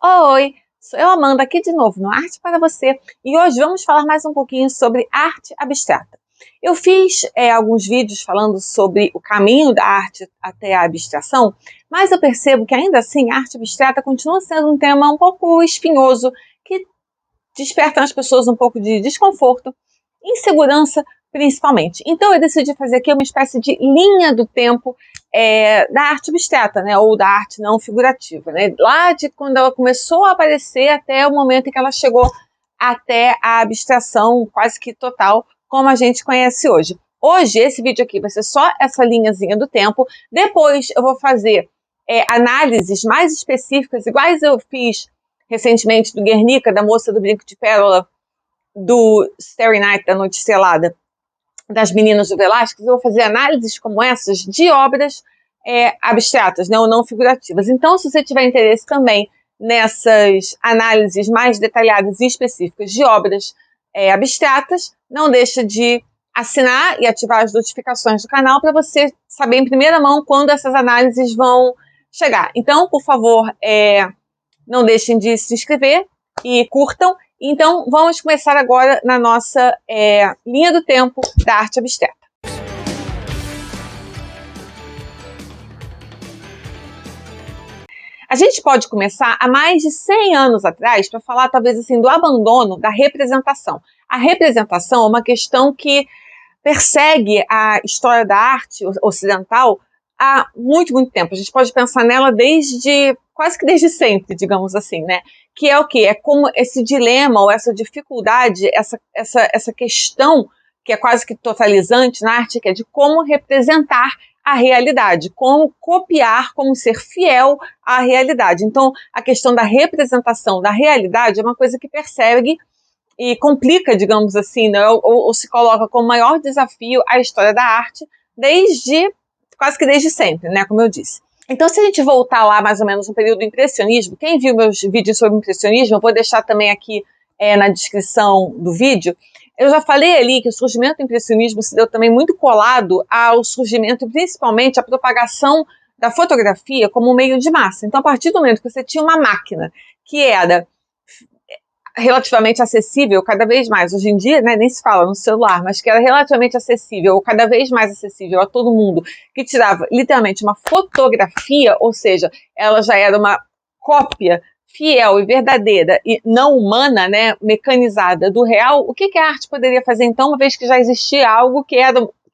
Oi, sou eu, Amanda, aqui de novo no Arte para Você, e hoje vamos falar mais um pouquinho sobre arte abstrata. Eu fiz alguns vídeos falando sobre o caminho da arte até a abstração, mas eu percebo que ainda assim a arte abstrata continua sendo um tema um pouco espinhoso, que desperta nas pessoas um pouco de desconforto, insegurança principalmente. Então eu decidi fazer aqui uma espécie de linha do tempo da arte abstrata, né, ou da arte não figurativa, né, lá de quando ela começou a aparecer até o momento em que ela chegou até a abstração quase que total, como a gente conhece hoje. Hoje, esse vídeo aqui vai ser só essa linhazinha do tempo. Depois eu vou fazer análises mais específicas, iguais eu fiz recentemente do Guernica, da Moça do Brinco de Pérola, do Starry Night, da Noite Estrelada, das Meninas do Velázquez. Eu vou fazer análises como essas de obras abstratas, né, ou não figurativas. Então, se você tiver interesse também nessas análises mais detalhadas e específicas de obras abstratas, não deixa de assinar e ativar as notificações do canal para você saber em primeira mão quando essas análises vão chegar. Então, por favor, não deixem de se inscrever e curtam. Então, vamos começar agora na nossa linha do tempo da arte abstrata. A gente pode começar há mais de 100 anos atrás para falar, talvez assim, do abandono da representação. A representação é uma questão que persegue a história da arte ocidental há muito, muito tempo. A gente pode pensar nela quase que desde sempre, digamos assim, né? Que é o quê? É como esse dilema ou essa dificuldade, essa questão que é quase que totalizante na arte, que é de como representar a realidade, como copiar, como ser fiel à realidade. Então, a questão da representação da realidade é uma coisa que persegue e complica, digamos assim, né, ou se coloca como maior desafio a história da arte quase que desde sempre, né, como eu disse. Então, se a gente voltar lá mais ou menos no período do impressionismo, quem viu meus vídeos sobre impressionismo, eu vou deixar também aqui na descrição do vídeo. Eu já falei ali que o surgimento do impressionismo se deu também muito colado ao surgimento, principalmente, à propagação da fotografia como um meio de massa. Então, a partir do momento que você tinha uma máquina que era relativamente acessível, cada vez mais, hoje em dia, né, nem se fala no celular, mas que era relativamente acessível, ou cada vez mais acessível a todo mundo, que tirava literalmente uma fotografia, ou seja, ela já era uma cópia fiel e verdadeira e não humana, né, mecanizada do real. O que a arte poderia fazer então, uma vez que já existia algo que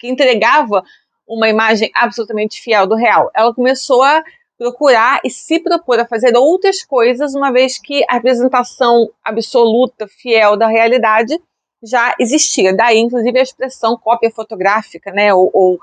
entregava uma imagem absolutamente fiel do real? Ela começou a procurar e se propor a fazer outras coisas, uma vez que a representação absoluta, fiel da realidade já existia. Daí, inclusive, a expressão cópia fotográfica, né, ou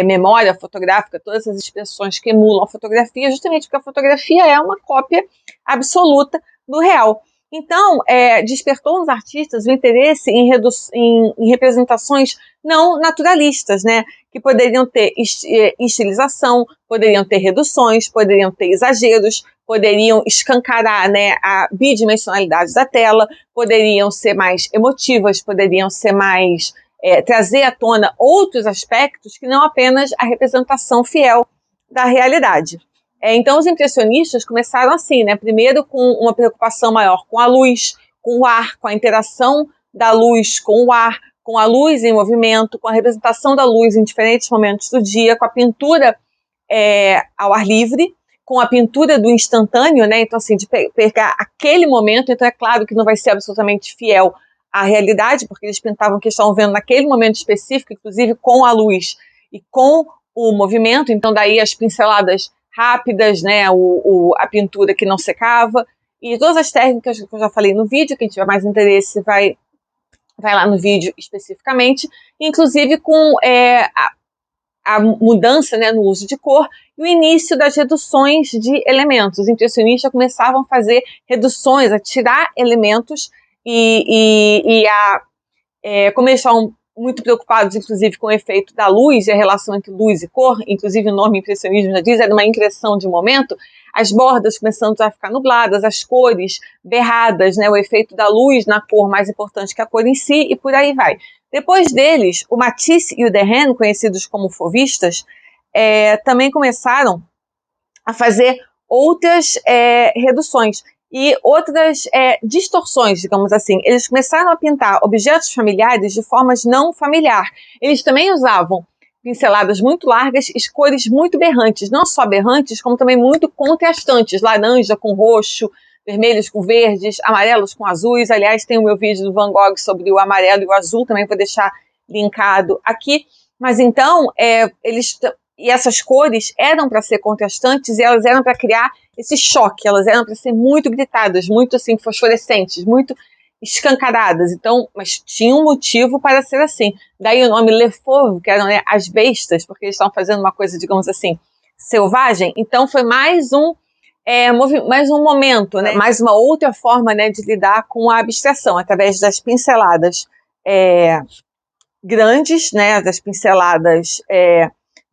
memória fotográfica, todas essas expressões que emulam a fotografia, justamente porque a fotografia é uma cópia absoluta do real. Então, despertou nos artistas o interesse em representações não naturalistas, né, que poderiam ter estilização, poderiam ter reduções, poderiam ter exageros, poderiam escancarar, né, a bidimensionalidade da tela, poderiam ser mais emotivas, poderiam ser mais trazer à tona outros aspectos que não apenas a representação fiel da realidade. Então, os impressionistas começaram assim, né? Primeiro com uma preocupação maior com a luz, com o ar, com a interação da luz com o ar, com a luz em movimento, com a representação da luz em diferentes momentos do dia, com a pintura ao ar livre, com a pintura do instantâneo, né? Então, assim, de pegar aquele momento. Então, é claro que não vai ser absolutamente fiel à realidade, porque eles pintavam o que estavam vendo naquele momento específico, inclusive com a luz e com o movimento. Então, daí as pinceladas rápidas, né, a pintura que não secava, e todas as técnicas que eu já falei no vídeo. Quem tiver mais interesse vai lá no vídeo especificamente, inclusive com a mudança, né, no uso de cor e o início das reduções de elementos. Os impressionistas começavam a fazer reduções, a tirar elementos como eles estavam muito preocupados, inclusive, com o efeito da luz e a relação entre luz e cor, inclusive o nome impressionismo já diz, é de uma impressão de momento, as bordas começando a ficar nubladas, as cores berradas, né, o efeito da luz na cor mais importante que a cor em si, e por aí vai. Depois deles, o Matisse e o Derain, conhecidos como fauvistas, também começaram a fazer outras reduções. e outras distorções, digamos assim. Eles começaram a pintar objetos familiares de formas não familiar. Eles também usavam pinceladas muito largas e cores muito berrantes, não só berrantes, como também muito contrastantes, laranja com roxo, vermelhos com verdes, amarelos com azuis. Aliás, tem o meu vídeo do Van Gogh sobre o amarelo e o azul, também vou deixar linkado aqui. Mas então, e essas cores eram para ser contrastantes e elas eram para criar esse choque, elas eram para ser muito gritadas, muito assim, fosforescentes, muito escancaradas. Então, mas tinha um motivo para ser assim. Daí o nome Le Fauve, que eram, né, as bestas, porque eles estavam fazendo uma coisa, digamos assim, selvagem. Então foi mais um momento, né? Mais uma outra forma, né, de lidar com a abstração, através das pinceladas grandes, né, das pinceladas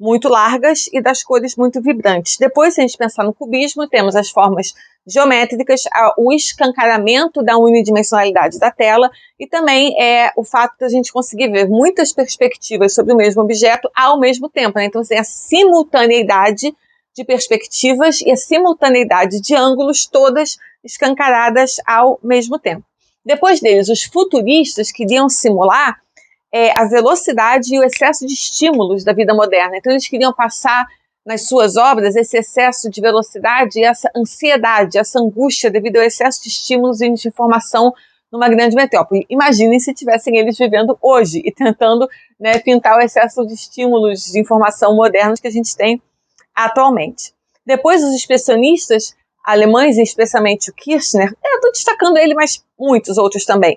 muito largas e das cores muito vibrantes. Depois, se a gente pensar no cubismo, temos as formas geométricas, o escancaramento da unidimensionalidade da tela e também o fato de a gente conseguir ver muitas perspectivas sobre o mesmo objeto ao mesmo tempo, né? Então, tem a simultaneidade de perspectivas e a simultaneidade de ângulos, todas escancaradas ao mesmo tempo. Depois deles, os futuristas queriam simular a velocidade e o excesso de estímulos da vida moderna. Então, eles queriam passar nas suas obras esse excesso de velocidade e essa ansiedade, essa angústia devido ao excesso de estímulos e de informação numa grande metrópole. Imaginem se tivessem eles vivendo hoje e tentando, né, pintar o excesso de estímulos de informação modernos que a gente tem atualmente. Depois, os expressionistas alemães, e especialmente o Kirchner, eu estou destacando ele, mas muitos outros também,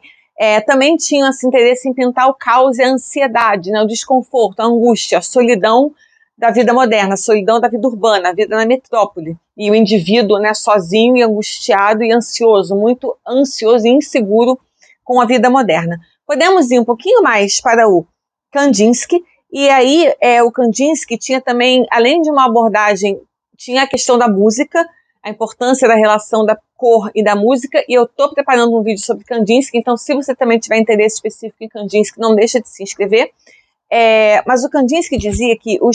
também tinham esse interesse em pintar o caos e a ansiedade, né, o desconforto, a angústia, a solidão da vida moderna, a solidão da vida urbana, a vida na metrópole. E o indivíduo, né, sozinho e angustiado e ansioso, muito ansioso e inseguro com a vida moderna. Podemos ir um pouquinho mais para o Kandinsky, e aí o Kandinsky tinha também, além de uma abordagem, tinha a questão da música, a importância da relação da cor e da música, e eu estou preparando um vídeo sobre Kandinsky, então se você também tiver interesse específico em Kandinsky, não deixa de se inscrever. Mas o Kandinsky dizia que o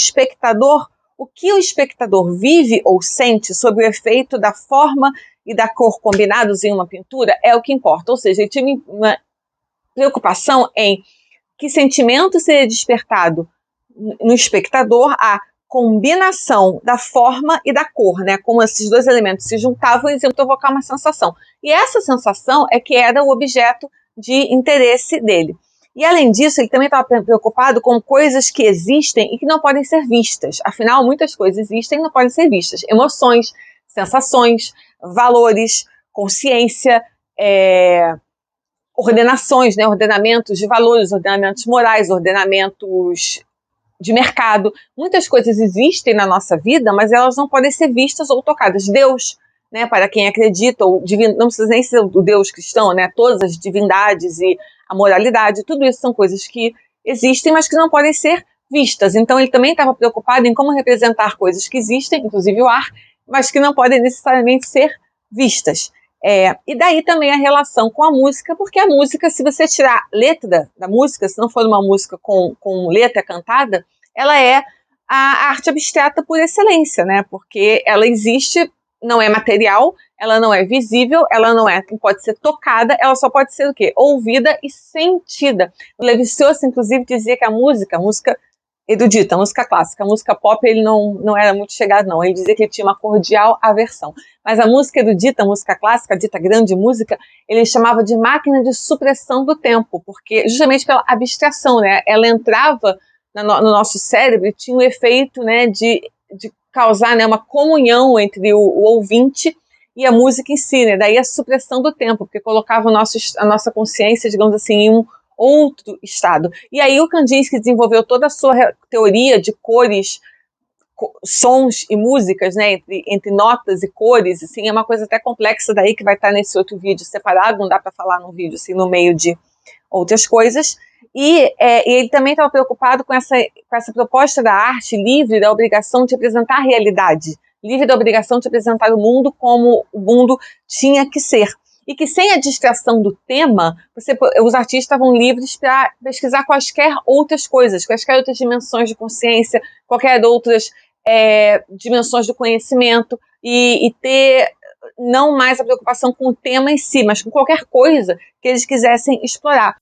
que o espectador vive ou sente sob o efeito da forma e da cor combinados em uma pintura é o que importa, ou seja, ele tinha uma preocupação em que sentimento seria despertado no espectador a combinação da forma e da cor, né? Como esses dois elementos se juntavam e iam provocar uma sensação. E essa sensação é que era o objeto de interesse dele. E além disso, ele também estava preocupado com coisas que existem e que não podem ser vistas. Afinal, muitas coisas existem e não podem ser vistas. Emoções, sensações, valores, consciência, ordenações, né? Ordenamentos de valores, ordenamentos morais, ordenamentos de mercado. Muitas coisas existem na nossa vida, mas elas não podem ser vistas ou tocadas. Deus, né, para quem acredita, ou não precisa nem ser o Deus cristão, né, todas as divindades e a moralidade, tudo isso são coisas que existem, mas que não podem ser vistas. Então ele também estava preocupado em como representar coisas que existem, inclusive o ar, mas que não podem necessariamente ser vistas. E daí também a relação com a música, porque a música, se você tirar letra da música, se não for uma música com letra cantada, ela é a arte abstrata por excelência, né? Porque ela existe, não é material, ela não é visível, ela não pode ser tocada, ela só pode ser o quê? Ouvida e sentida. O Lévi-Strauss, inclusive, dizia que a música erudita, a música clássica, a música pop, ele não era muito chegado, não. Ele dizia que ele tinha uma cordial aversão. Mas a música erudita, a música clássica, a dita grande música, ele chamava de máquina de supressão do tempo, porque justamente pela abstração, né? Ela entrava no nosso cérebro e tinha um efeito, né, de causar, né, uma comunhão entre o ouvinte e a música em si, né? Daí a supressão do tempo, porque colocava a nossa consciência, digamos assim, em um outro estado. E aí o Kandinsky desenvolveu toda a sua teoria de cores, sons e músicas, né, entre notas e cores, assim, é uma coisa até complexa daí que vai estar nesse outro vídeo separado, não dá para falar num vídeo assim no meio de outras coisas. E ele também estava preocupado com essa proposta da arte livre da obrigação de apresentar a realidade, livre da obrigação de apresentar o mundo como o mundo tinha que ser. E que sem a distração do tema, os artistas estavam livres para pesquisar quaisquer outras coisas, quaisquer outras dimensões de consciência, qualquer outras dimensões do conhecimento, e ter não mais a preocupação com o tema em si, mas com qualquer coisa que eles quisessem explorar.